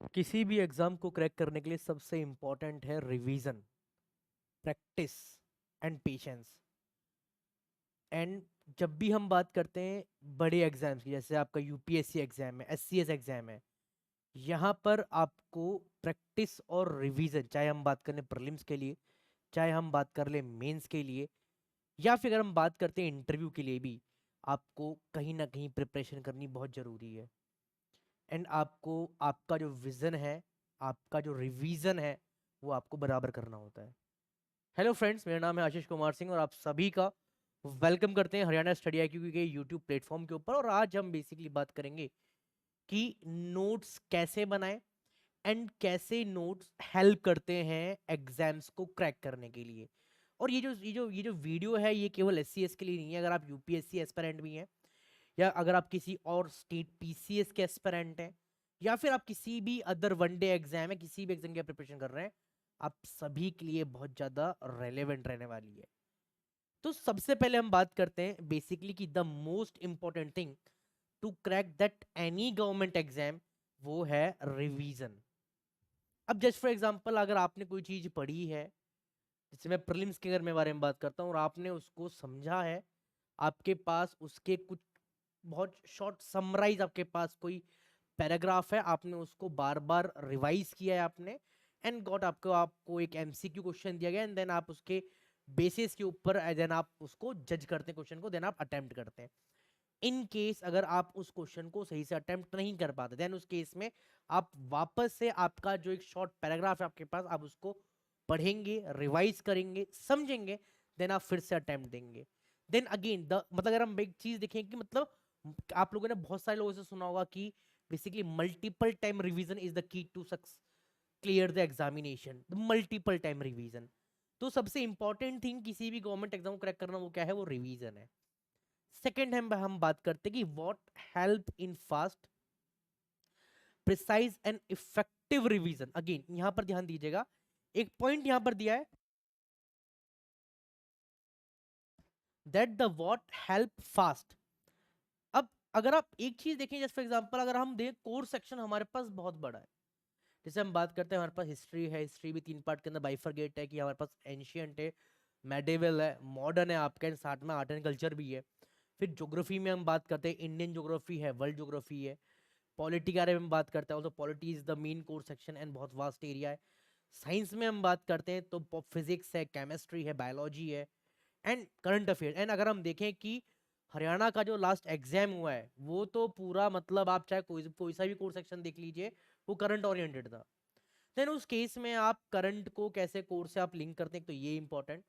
किसी भी एग्जाम को क्रैक करने के लिए सबसे इम्पोर्टेंट है revision, practice and patience. And जब भी हम बात करते हैं बड़े एग्जाम्स की, जैसे आपका यूपीएससी एग्जाम है, एससीएस एग्जाम है, यहाँ पर आपको प्रैक्टिस और रिवीजन, चाहे हम बात करें प्रीलिम्स के लिए, चाहे हम बात कर लें मेंस के लिए, या फिर अगर हम बात करते हैं इंटरव्यू के लिए भी, आपको कहीं ना कहीं प्रिपरेशन करनी बहुत ज़रूरी है। एंड आपको आपका जो विजन है, आपका जो रिवीजन है, वो आपको बराबर करना होता है। हेलो फ्रेंड्स, मेरा नाम है आशीष कुमार सिंह और आप सभी का वेलकम करते हैं हरियाणा स्टडी आईक्यू के यूट्यूब प्लेटफॉर्म के ऊपर। और आज हम बेसिकली बात करेंगे कि नोट्स कैसे बनाएं एंड कैसे नोट्स हेल्प करते हैं एग्जाम्स को क्रैक करने के लिए। और ये जो वीडियो है, ये केवल एससीएस के लिए नहीं है। अगर आप यूपीएससी एस्पिरेंट भी हैं, या अगर आप किसी और स्टेट पीसीएस के एस्पिरेंट हैं, या फिर आप किसी भी अदर वनडे एग्जाम है, किसी भी एग्जाम की प्रिपरेशन कर रहे हैं, आप सभी के लिए बहुत ज़्यादा रेलेवेंट रहने वाली है। तो सबसे पहले हम बात करते हैं बेसिकली कि the most important thing to crack that any government exam, वो है रिवीजन। अब जस्ट फॉर एग्जांपल, अगर आपने कोई चीज़ पढ़ी है, जैसे मैं प्रीलिम्स के अगर मैं बारे में बात करता हूँ और आपने उसको समझा है, आपके पास उसके कुछ बहुत शॉर्ट समराइज, आपके पास कोई पैराग्राफ है, आपने उसको बार बार रिवाइज किया है आपने, एंड गॉट आपको आपको एक एमसीक्यू क्वेश्चन दिया गया, एंड देन आप उसके बेसिस के ऊपर देन आप उसको जज करते हैं, क्वेश्चन को देन आप अटेम्प्ट करते हैं। इन केस अगर आप उस क्वेश्चन को सही से अटेम्प्ट नहीं कर पाते, देन उस केस में आप वापस से आपका जो एक शॉर्ट पैराग्राफ है आपके पास, आप उसको पढ़ेंगे, रिवाइज करेंगे, समझेंगे, देन आप फिर से अटेम्प्ट देंगे। देन अगेन द मतलब अगर हम एक चीज देखें कि मतलब आप लोगों ने बहुत सारे लोगों से सुना होगा कि basically multiple time revision is the key to success clear the examination, the multiple time revision. तो सबसे इंपॉर्टेंट थिंग किसी भी गवर्नमेंट एग्जाम को क्रैक करना, वो क्या है? वो रिवीजन है। सेकेंड हम बात करते हैं कि what help in fast, precise and effective revision. Again यहां पर ध्यान दीजिएगा, एक पॉइंट यहां पर दिया है, that the what help fast. अब अगर आप एक चीज देखें, जैसे फॉर एग्जांपल अगर हम देखें कोर सेक्शन हमारे पास बहुत बड़ा है। जैसे हम बात करते हैं, हमारे पास हिस्ट्री है, हिस्ट्री भी 3 पार्ट के अंदर बाइफरगेट है कि हमारे पास एंशियंट है, मेडिवल है, मॉडर्न है आपका, एंड साथ में आर्ट एंड कल्चर भी है। फिर ज्योग्राफी में हम बात करते हैं, इंडियन ज्योग्राफी है, वर्ल्ड ज्योग्राफी है। पॉलिटी के बारे में हम बात करते हैं, तो polity is the main core section and बहुत वास्ट एरिया है। साइंस में हम बात करते हैं तो फिजिक्स है, केमिस्ट्री है, बायोलॉजी है, एंड करंट अफेयर। एंड अगर हम देखें कि हरियाणा का जो लास्ट एग्जाम हुआ है, वो तो पूरा मतलब आप चाहे कोई सा भी कोर सेक्शन देख लीजिए, वो करंट ओरिएंटेड था। देन उस केस में आप करंट को कैसे कोर से आप लिंक करते हैं, तो ये इंपॉर्टेंट।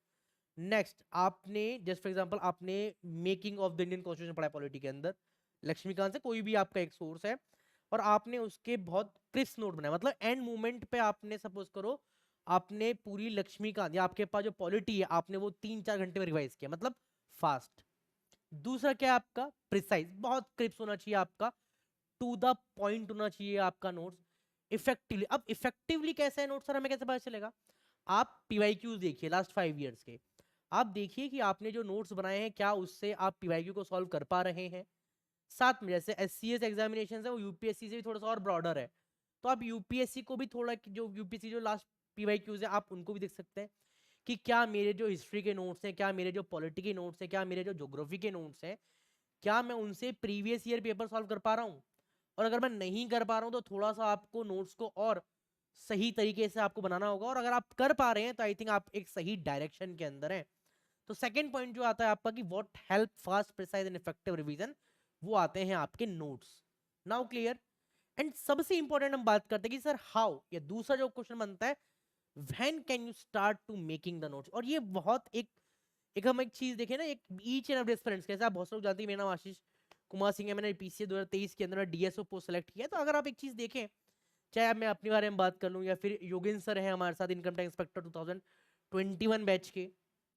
नेक्स्ट, आपने जस्ट फॉर एग्जांपल आपने making of the Indian constitution पढ़ा है पॉलिटी के अंदर, लक्ष्मीकांत से, कोई भी आपका एक सोर्स है, और आपने उसके बहुत क्रिस्प नोट बनाया, मतलब एंड मोमेंट पे आपने सपोज करो आपने पूरी लक्ष्मीकांत या आपके पास जो पॉलिटी है, आपने वो 3-4 घंटे में रिवाइज किया, मतलब फास्ट। दूसरा क्या है आपका? प्रिसाइज, बहुत क्रिप्स होना चाहिए आपका, टू द पॉइंट होना चाहिए आपका नोट्स। इफेक्टिवली, अब इफेक्टिवली कैसे है नोट्स, सर हमें कैसे पता चलेगा? आप पीवाईक्यूज देखिए लास्ट 5 इयर्स के, आप देखिए कि आपने जो नोट्स बनाए हैं, क्या उससे आप पीवाईक्यू को सॉल्व कर पा रहे हैं। साथ में जैसे एससीएस एग्जामिनेशन है, वो यूपीएससी से भी थोड़ा सा और ब्रॉडर है, तो आप यूपीएससी को भी थोड़ा, जो यूपीएससी जो लास्ट पीवाईक्यूज है, आप उनको भी देख सकते हैं कि क्या मेरे जो हिस्ट्री के नोट्स हैं, क्या मेरे जो पॉलिटी के नोट्स हैं, क्या मेरे जो ज्योग्राफी के नोट्स हैं, क्या मैं उनसे प्रीवियस ईयर पेपर सॉल्व कर पा रहा हूँ। और अगर मैं नहीं कर पा रहा हूँ, तो थोड़ा सा आपको नोट्स को और सही तरीके से आपको बनाना होगा, और अगर आप कर पा रहे हैं तो आई थिंक आप एक सही डायरेक्शन के अंदर हैं। तो सेकंड पॉइंट जो आता है आपका कि what help fast, precise and effective revision, वो आते हैं आपके नोट्स। Now clear. एंड सबसे इंपॉर्टेंट हम बात करते हैं कि सर हाउ, या दूसरा जो क्वेश्चन बनता है, when can you start to making the notes. और ये बहुत एक हम एक चीज देखें ना, एक ईच एंड एवरी एस्पिरेंट्स, कैसे आप बहुत लोग जानते हैं, मेरा नाम आशीष कुमार सिंह है, मैंने पीसीए 2023 के अंदर डीएसओ पोस्ट सेलेक्ट किया है। तो अगर आप एक चीज देखें, चाहे अब मैं अपने बारे में बात कर लूँ, या फिर योगेंद्र सर हैं हमारे साथ, इनकम टैक्स इंस्पेक्टर 2021 बैच के,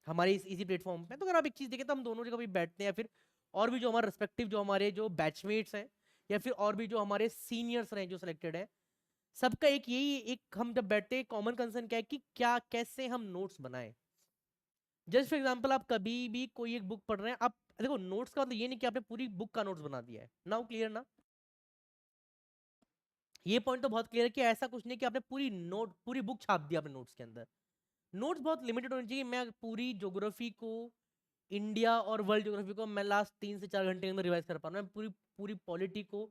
हमारे इसी प्लेटफॉर्म पे, तो अगर आप एक चीज देखें, तो हम दोनों जगह भी बैठते हैं, या फिर और भी जो हमारे रिस्पेक्टिव जो हमारे जो बैचमेट्स हैं, या फिर और भी जो हमारे सीनियर्स रहे जो सिलेक्टेड है, सबका एक यही एक, हम जब बैठते हैं कॉमन कंसर्न क्या है कि क्या कैसे हम नोट्स बनाएं। जस्ट फॉर एग्जाम्पल, आप कभी भी कोई एक बुक पढ़ रहे हैं, आप देखो नोट्स का मतलब ये नहीं कि आपने पूरी बुक का नोट्स बना दिया है। नाउ क्लियर ना? ये पॉइंट तो बहुत क्लियर है कि ऐसा कुछ नहीं कि आपने पूरी बुक छाप दी आपने नोट्स के अंदर। नोट्स बहुत लिमिटेड होनी चाहिए। मैं पूरी ज्योग्राफी को, इंडिया और वर्ल्ड ज्योग्राफी को मैं लास्ट 3 से 4 घंटे के अंदर रिवाइज कर पा रहा हूँ। मैं पूरी पूरी पॉलिटी को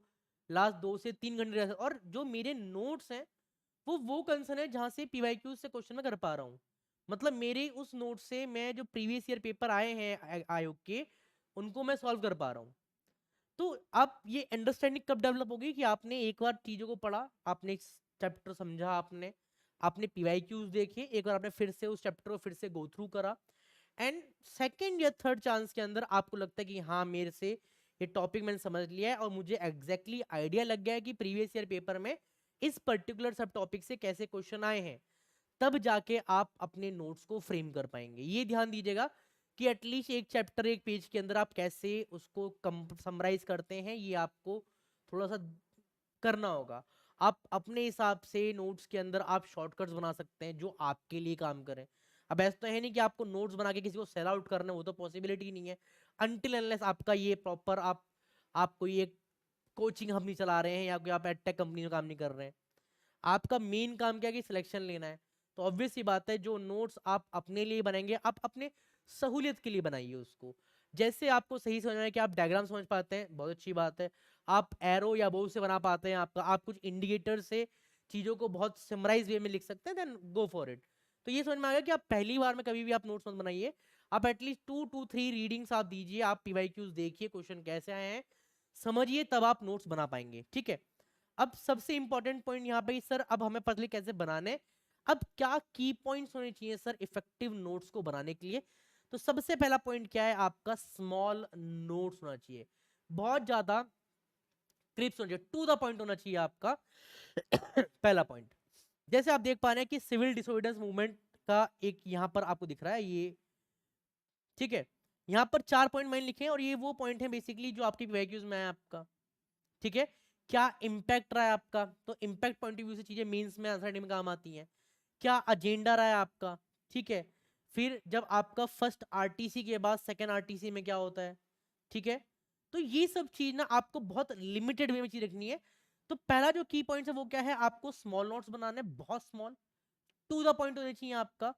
लास्ट 2 से 3 घंटे रिवाइज, और जो मेरे नोट्स हैं वो कंसर्न है जहां से पीवाईक्यू से क्वेश्चन मैं कर पा रहा हूँ। मतलब मेरे उस नोट से मैं जो प्रीवियस ईयर पेपर आए हैं आयोग के, उनको मैं सॉल्व कर पा रहा हूँ। तो आप ये अंडरस्टैंडिंग कब डेवलप होगी कि आपने एक बार चीजों को पढ़ा, आपने एक चैप्टर समझा, आपने आपने पीवाईक्यूज देखे, एक बार आपने फिर से उस चैप्टर को फिर से गो थ्रू करा, एंड सेकंड या थर्ड चांस के अंदर आपको लगता है कि हाँ मेरे से ये टॉपिक मैंने समझ लिया है और मुझे एग्जैक्टली आइडिया लग गया है कि प्रीवियस ईयर पेपर में इस पर्टिकुलर सब टॉपिक से कैसे क्वेश्चन आए हैं, तब जाके आप अपने नोट्स को फ्रेम कर पाएंगे। ये ध्यान दीजिएगा कि एटलीस्ट एक चैप्टर एक पेज के अंदर आप कैसे उसको समराइज करते हैं, ये आपको थोड़ा सा करना होगा। आप अपने हिसाब से नोट्स के अंदर आप शॉर्टकट्स बना सकते हैं जो आपके लिए काम करें। अब ऐसा तो है नहीं कि आपको नोट्स बना के किसी को सेल आउट करना है, वो तो पॉसिबिलिटी नहीं है अनटिल अनलेस आपका ये प्रॉपर आप कोई एक कोचिंग हम नहीं चला रहे हैं या कोई आप एडटेक कंपनी में काम नहीं कर रहे हैं। आपका मेन काम क्या है कि सिलेक्शन लेना है। तो ऑब्वियस सी बात है जो नोट्स आप अपने लिए बनाएंगे, आप अपने सहूलियत के लिए बनाइए उसको। जैसे आपको सही समझ में है कि आप डायग्राम समझ पाते हैं, बहुत अच्छी बात है। आप एरो या बोव से बना पाते हैं, आपका आप कुछ इंडिकेटर से चीजों को बहुत समराइज वे में लिख सकते हैं, देन गो फॉर इट। तो ये समझ में आ गया कि आप पहली बार में कभी भी आप नोट्स मत बनाइए, आप एटलीस्ट 2 to 3 रीडिंग्स आप दीजिए, आप पीवाईक्यूज देखिए क्वेश्चन कैसे आए हैं, समझिए, तब आप नोट्स बना पाएंगे। ठीक है। अब सबसे इंपॉर्टेंट पॉइंट यहाँ पे सर, अब हमें पता कैसे बनाने, अब क्या की पॉइंट्स होने चाहिए सर इफेक्टिव नोट्स को बनाने के लिए। तो सबसे पहला पॉइंट क्या है आपका, स्मॉल नोट्स होना चाहिए, बहुत ज्यादा क्रिप्स होना चाहिए, टू द पॉइंट होना चाहिए आपका। पहला पॉइंट, जैसे आप देख पा रहे हैं कि सिविल डिसोबीडियंस मूवमेंट का एक यहाँ पर आपको दिख रहा है ये, ठीक है। यहाँ पर 4 पॉइंट मैंने लिखे हैं और ये वो पॉइंट है बेसिकली जो आपकी वैल्यूज में है आपका। ठीक है। क्या इंपैक्ट रहा है आपका, तो इंपैक्ट पॉइंट ऑफ व्यू से चीजें मेंस में आंसर में काम आती हैं। क्या एजेंडा रहा है आपका, ठीक है। फिर जब आपका फर्स्ट आरटीसी के बाद सेकंड आरटीसी में क्या होता है, ठीक है। तो ये सब चीज ना आपको बहुत लिमिटेड वे में चीज रखनी है। तो पहला जो की पॉइंट है वो क्या है, आपको स्मॉल नोट्स बनाने, बहुत स्मॉल, टू द पॉइंट होने चाहिए आपका।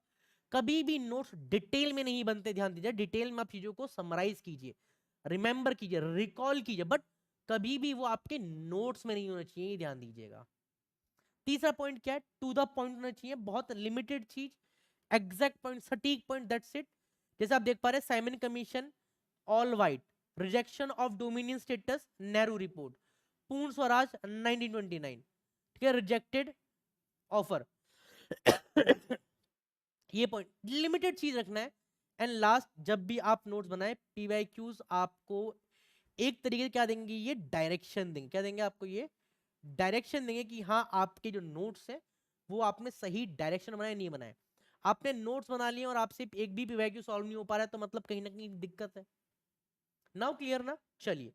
कभी भी नोट्स डिटेल में नहीं बनते, ध्यान दीजिए, डिटेल में आप चीजों को समराइज कीजिए, रिमेंबर कीजिए, रिकॉल कीजिए, बट कभी भी वो आपके नोट्स में नहीं होना चाहिए, ध्यान दीजिएगा। तीसरा पॉइंट क्या है, टू द पॉइंट होना चाहिए, बहुत लिमिटेड चीज, एग्जैक्ट पॉइंट, सटीक पॉइंट, दैट्स इट। जैसे आप देख पा रहे हैं Simon commission, all white, rejection of dominion status, Nehru report, पूर्ण स्वराज 1929, ठीक है, रिजेक्टेड ऑफर। ये पॉइंट लिमिटेड चीज रखना है। एंड लास्ट, जब भी आप नोट्स बनाए पीवाईक्यूज आपको एक तरीके से क्या देंगे, ये डायरेक्शन देंगे, क्या देंगे आपको, ये डायरेक्शन देंगे कि हाँ आपके जो नोट्स हैं वो आपने सही डायरेक्शन बनाए नहीं बनाए। आपने नोट्स बना लिए और आपसे एक भी पीवाईक्यू सॉल्व नहीं हो पा रहा है, तो मतलब कहीं ना कहीं दिक्कत है। नाउ क्लियर ना। चलिए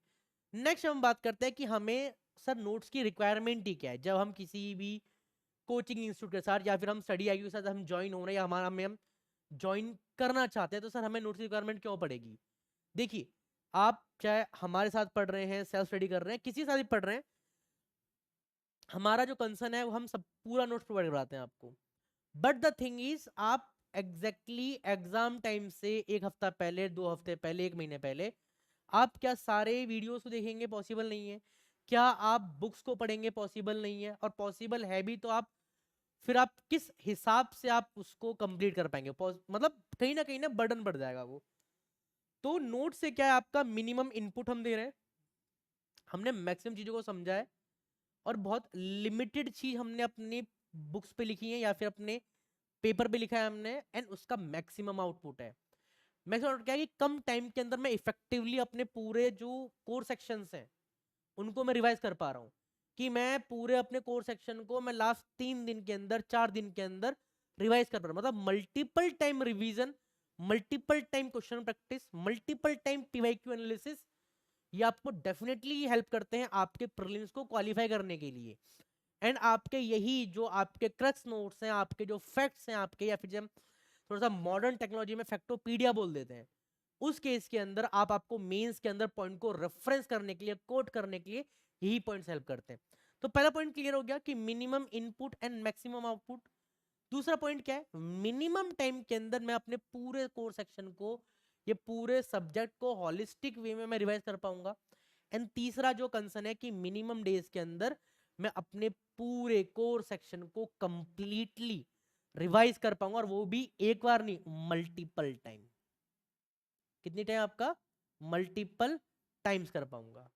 नेक्स्ट हम बात करते हैं कि हमें सर नोट्स की रिक्वायरमेंट ही क्या है। जब हम किसी भी कोचिंग इंस्टीट्यूट के साथ या फिर हम स्टडी आई के साथ हम ज्वाइन हो रहे हैं या हमारा हम ज्वाइन करना चाहते हैं, तो सर हमें नोट्स की रिक्वायरमेंट क्यों पड़ेगी। देखिए, आप चाहे हमारे साथ पढ़ रहे हैं, सेल्फ स्टडी कर रहे हैं, किसी साथ भी पढ़ रहे हैं, हमारा जो कंसर्न है वो हम सब पूरा नोट्स प्रोवाइड कराते हैं आपको। बट द थिंग इज, आप एग्जैक्टली एग्जाम टाइम से एक हफ्ता पहले, 2 हफ्ते पहले, एक महीने पहले आप क्या सारे वीडियोस को देखेंगे, पॉसिबल नहीं है। क्या आप बुक्स को पढ़ेंगे, पॉसिबल नहीं है। और पॉसिबल है भी तो आप फिर आप किस हिसाब से आप उसको कंप्लीट कर पाएंगे, मतलब कहीं ना बर्डन बढ़ जाएगा वो। तो नोट से क्या है, आपका मिनिमम इनपुट हम दे रहे हैं, हमने मैक्सिमम चीजों को समझा है, और बहुत लिमिटेड चीज हमने अपनी बुक्स पे लिखी है या फिर अपने पेपर पे लिखा है हमने, एंड उसका मैक्सिमम आउटपुट है। मैक्सिमम आउटपुट क्या है कि कम टाइम के अंदर मैं इफेक्टिवली अपने पूरे जो कोर सेक्शंस हैं उनको मैं रिवाइज कर पा रहा हूँ, कि मैं पूरे अपने कोर सेक्शन को मैं लास्ट 3 दिन के अंदर, 4 दिन के अंदर रिवाइज कर पा रहा हूँ। मतलब multiple time revision, multiple time question practice, multiple time PYQ analysis, ये आपको डेफिनेटली हेल्प करते हैं आपके प्रीलिम्स को क्वालिफाई करने के लिए। एंड आपके यही जो आपके क्रक्स नोट्स हैं, आपके जो फैक्ट्स हैं आपके, या फिर जब थोड़ा सा मॉडर्न टेक्नोलॉजी में फैक्टोपीडिया बोल देते हैं, उस केस के अंदर आपको मेंस के अंदर पॉइंट को रेफरेंस करने के लिए, कोट करने के लिए यही पॉइंट्स हेल्प करते हैं। तो पहला पॉइंट क्लियर हो गया कि minimum input and maximum output. दूसरा पॉइंट क्या है, मिनिमम टाइम के अंदर मैं अपने पूरे कोर्स सेक्शन को, ये पूरे सब्जेक्ट को होलिस्टिक वे में मैं रिवाइज कर पाऊंगा। एंड तीसरा जो कंसर्न है कि मिनिमम डेज के अंदर मैं अपने पूरे कोर्स सेक्शन को कंप्लीटली रिवाइज कर पाऊंगा, और वो भी एक बार नहीं, मल्टीपल टाइम। कितनी टाइम आपका, मल्टीपल टाइम्स कर पाऊंगा।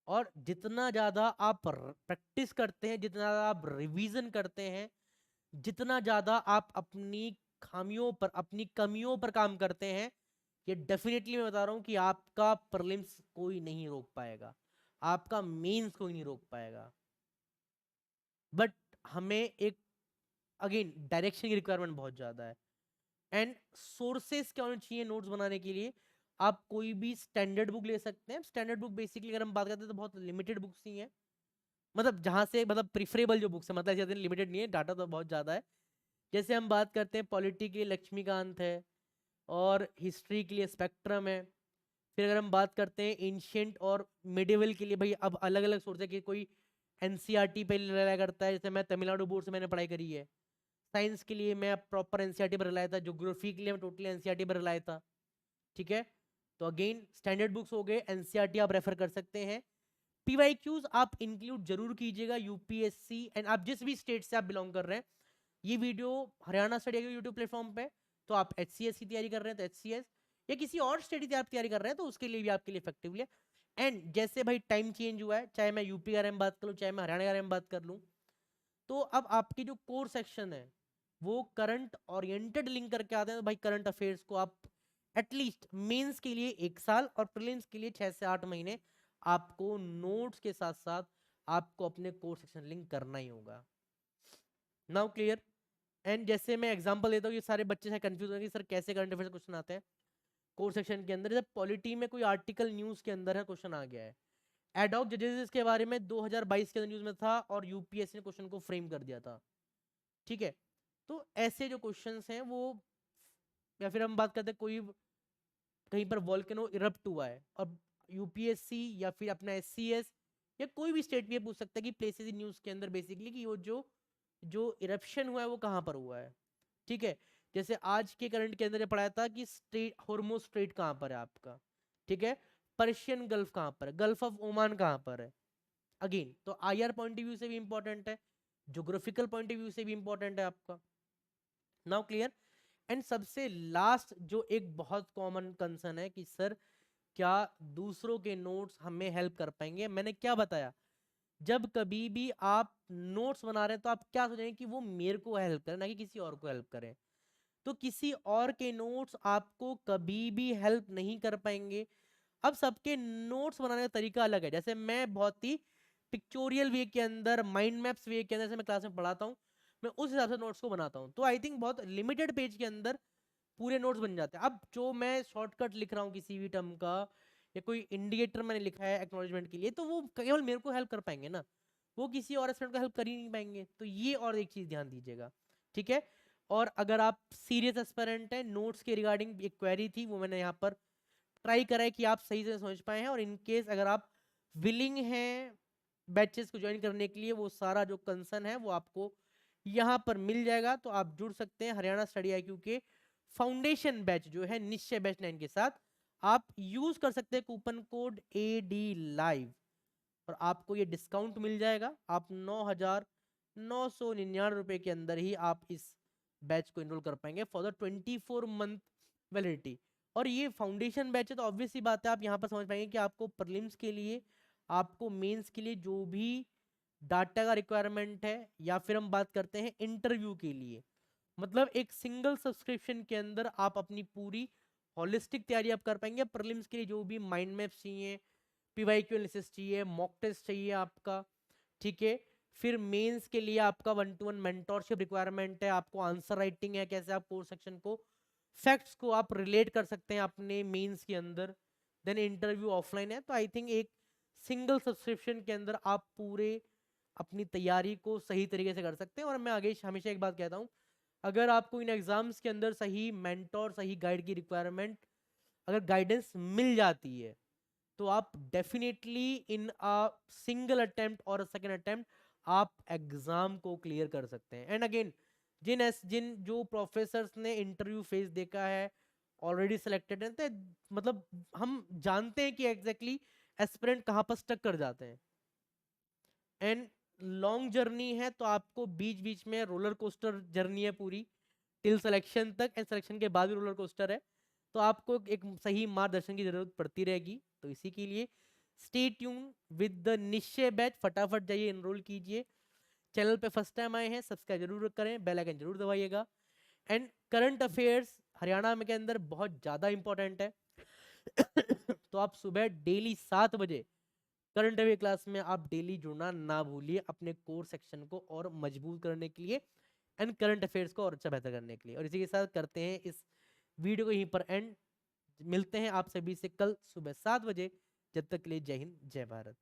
और जितना ज्यादा आप प्रैक्टिस करते हैं, जितना ज्यादा आप रिवीजन करते हैं, जितना ज्यादा आप अपनी खामियों पर, अपनी कमियों पर काम करते हैं, ये डेफिनेटली मैं बता रहा हूं कि आपका प्रीलिम्स कोई नहीं रोक पाएगा, आपका मेंस कोई नहीं रोक पाएगा। बट हमें एक, अगेन, डायरेक्शन की रिक्वायरमेंट बहुत ज्यादा है। एंड सोर्सेस क्या होने चाहिए नोट्स बनाने के लिए, आप कोई भी स्टैंडर्ड बुक ले सकते हैं। स्टैंडर्ड बुक बेसिकली अगर हम बात करते हैं तो बहुत लिमिटेड बुक्स ही हैं, मतलब जहां से, मतलब प्रिफरेबल जो बुक्स है, मतलब ज्यादा लिमिटेड नहीं है, डाटा तो बहुत ज्यादा है। जैसे हम बात करते हैं पॉलिटी के लिए लक्ष्मीकांत है, और हिस्ट्री के लिए स्पेक्ट्रम है। फिर अगर हम बात करते हैं एंशियंट और मिडिवल के लिए, भाई अब अलग अलग सोर्स है कि कोई एनसीईआरटी पे रिलाय करता है, जैसे मैं तमिलनाडु बोर्ड से मैंने पढ़ाई करी है। साइंस के लिए मैं प्रॉपर एनसीईआरटी पर रिलाया था, ज्योग्राफी के लिए मैं टोटली एनसीईआरटी पर रिलाया था। ठीक है, तो अगेन स्टैंडर्ड बुक्स हो गए, एनसीईआरटी आप रेफर कर सकते हैं। पीवाईक्यूज आप इंक्लूड जरूर कीजिएगा, यूपीएससी एंड आप जिस भी स्टेट से आप बिलोंग कर रहे हैं। ये वीडियो हरियाणा स्टडी के यूट्यूब प्लेटफॉर्म पे, तो आप एचसीएस की तैयारी कर रहे हैं तो एचसीएस, या किसी और स्टेट की आप तैयारी कर रहे हैं तो उसके लिए भी आपके लिए इफेक्टिवली है। एंड जैसे भाई टाइम चेंज हुआ है, चाहे मैं यूपी के बारे में बात कर लूँ, चाहे मैं हरियाणा के बारे में बात कर लूँ, तो अब आपकी जो कोर सेक्शन है वो करंट ओरिएंटेड लिंक करके आते हैं। तो भाई करंट अफेयर्स को आप एटलीस्ट मेंस के लिए 1 साल और प्रीलिम्स के लिए 6 से 8 महीने आपको नोट्स के साथ साथ आपको अपने कोर सेक्शन लिंक करना ही होगा। Now clear. एंड जैसे मैं एग्जांपल देता हूँ, ये सारे बच्चे से कंफ्यूज होंगे सर कैसे करंट अफेयर्स क्वेश्चन आते हैं कोर सेक्शन के अंदर। जब पॉलिटी में कोई आर्टिकल न्यूज के अंदर है, क्वेश्चन आ गया है, एडॉक जजेस के बारे में 2022 के अंदर न्यूज में था और यूपीएससी ने क्वेश्चन को फ्रेम कर दिया था। ठीक है, तो ऐसे जो क्वेश्चंस हैं वो, या फिर हम बात करते हैं कोई कहीं पर वॉल्केनो इरप्ट हुआ है, और यूपीएससी या फिर अपना एससीएस या कोई भी स्टेट भी पूछ सकता है कि प्लेसेस इन न्यूज के अंदर बेसिकली कि वो जो जो इरप्शन हुआ है वो कहाँ पर हुआ है। ठीक है, जैसे आज के करंट के अंदर पढ़ाया था कि स्ट्रेट, हॉर्मोज स्ट्रेट कहाँ पर है आपका। ठीक है, पर्शियन गल्फ कहाँ पर है, गल्फ ऑफ ओमान कहाँ पर है। अगेन तो आईआर पॉइंट ऑफ व्यू से भी इंपॉर्टेंट है, ज्योग्राफिकल पॉइंट ऑफ व्यू से भी इंपॉर्टेंट है आपका। Now clear. एंड सबसे लास्ट जो एक बहुत कॉमन कंसर्न है कि सर क्या दूसरों के नोट्स हमें हेल्प कर पाएंगे। मैंने क्या बताया, जब कभी भी आप नोट्स बना रहे हैं तो आप क्या सोचेंगे कि वो मेरे को हेल्प करें, ना कि किसी और को हेल्प करें। तो किसी और के नोट्स आपको कभी भी हेल्प नहीं कर पाएंगे। अब सबके नोट्स बनाने का तरीका अलग है। जैसे मैं बहुत ही पिक्चोरियल वे के अंदर, माइंड मैप्स वे के अंदर से मैं क्लास में पढ़ाता हूँ, मैं उस हिसाब से नोट्स को बनाता हूँ, तो आई थिंक बहुत लिमिटेड पेज के अंदर पूरे नोट्स बन जाते हैं। अब जो मैं शॉर्टकट लिख रहा हूँ किसी भी टर्म का, या कोई इंडिकेटर मैंने लिखा है एक्नॉलेजमेंट के लिए, तो वो केवल मेरे को हेल्प कर पाएंगे ना, वो किसी और स्टूडेंट को हेल्प कर ही नहीं पाएंगे। तो ये और एक चीज ध्यान दीजिएगा। ठीक है, और अगर आप सीरियस एस्पिरेंट हैं, नोट्स के रिगार्डिंग एक क्वेरी थी वो मैंने यहाँ पर ट्राई करा है कि आप सही से समझ पाए हैं। और इनकेस अगर आप विलिंग हैं बैचेस को ज्वाइन करने के लिए, वो सारा जो कंसर्न है वो आपको यहाँ पर मिल जाएगा। तो आप जुड़ सकते हैं हरियाणा स्टडी आईक्यू के फाउंडेशन बैच जो है निश्चय बैच 9 के साथ। आप यूज कर सकते हैं कूपन कोड AD live, और आपको ये डिस्काउंट मिल जाएगा। आप 9,999 रुपए के अंदर ही आप इस बैच को इनरोल कर पाएंगे फॉर द 24 मंथ वैलिडिटी। और ये फाउंडेशन बैच है तो ऑब्वियस सी बात है, आप यहाँ पर समझ पाएंगे कि आपको प्रीलिम्स के लिए, आपको मेंस के लिए जो भी डाटा का रिक्वायरमेंट है, या फिर हम बात करते हैं इंटरव्यू के लिए, मतलब एक सिंगल सब्सक्रिप्शन के अंदर आप अपनी पूरी होलिस्टिक तैयारी आप कर पाएंगे। प्रीलिम्स के लिए जो भी माइंड मैप्स चाहिए, पीवाईक्यू एनालिसिस चाहिए, मॉक टेस्ट चाहिए आपका। ठीक है, फिर मेंस के लिए आपका 1-to-1 मेंटोरशिप रिक्वायरमेंट है, आपको आंसर राइटिंग है, कैसे आप कोर्स सेक्शन को, फैक्ट्स को आप रिलेट कर सकते हैं अपने मेंस के अंदर। देन इंटरव्यू ऑफलाइन है। तो आई थिंक एक सिंगल सब्सक्रिप्शन के अंदर आप पूरे अपनी तैयारी को सही तरीके से कर सकते हैं। और मैं आगे हमेशा एक बात कहता हूँ, अगर आपको इन एग्जाम्स के अंदर सही मेंटोर, सही गाइड की रिक्वायरमेंट, अगर गाइडेंस मिल जाती है, तो आप definitely in a single attempt और सेकेंड अटेम्प्ट आप एग्जाम को क्लियर कर सकते हैं। एंड अगेन जिन जो प्रोफेसर्स ने इंटरव्यू फेस देखा है ऑलरेडी सिलेक्टेड है, तो मतलब हम जानते हैं कि एग्जैक्टली एस्पिरेंट कहाँ पर स्टक कर जाते हैं। एंड लॉन्ग जर्नी है, तो आपको बीच बीच में रोलर कोस्टर जर्नी है पूरी टिल सिलेक्शन तक, एंड सिलेक्शन के बाद भी रोलर कोस्टर है, तो आपको एक सही मार्गदर्शन की जरूरत पड़ती रहेगी। तो इसी के लिए स्टे ट्यून विद द निश्चय बैच, फटाफट जाइए एनरोल कीजिए। चैनल पे फर्स्ट टाइम आए हैं सब्सक्राइब जरूर करें, बेल आइकन जरूर दबाइएगा। एंड करंट अफेयर्स हरियाणा में के अंदर बहुत ज्यादा इंपॉर्टेंट है तो आप सुबह डेली 7 बजे करंट अफेयर क्लास में आप डेली जुड़ना ना भूलिए, अपने कोर सेक्शन को और मजबूत करने के लिए एंड करंट अफेयर्स को और अच्छा बेहतर करने के लिए। और इसी के साथ करते हैं इस वीडियो को यहीं पर एंड। मिलते हैं आप सभी से कल सुबह 7 बजे। जब तक के लिए जय हिंद जय भारत।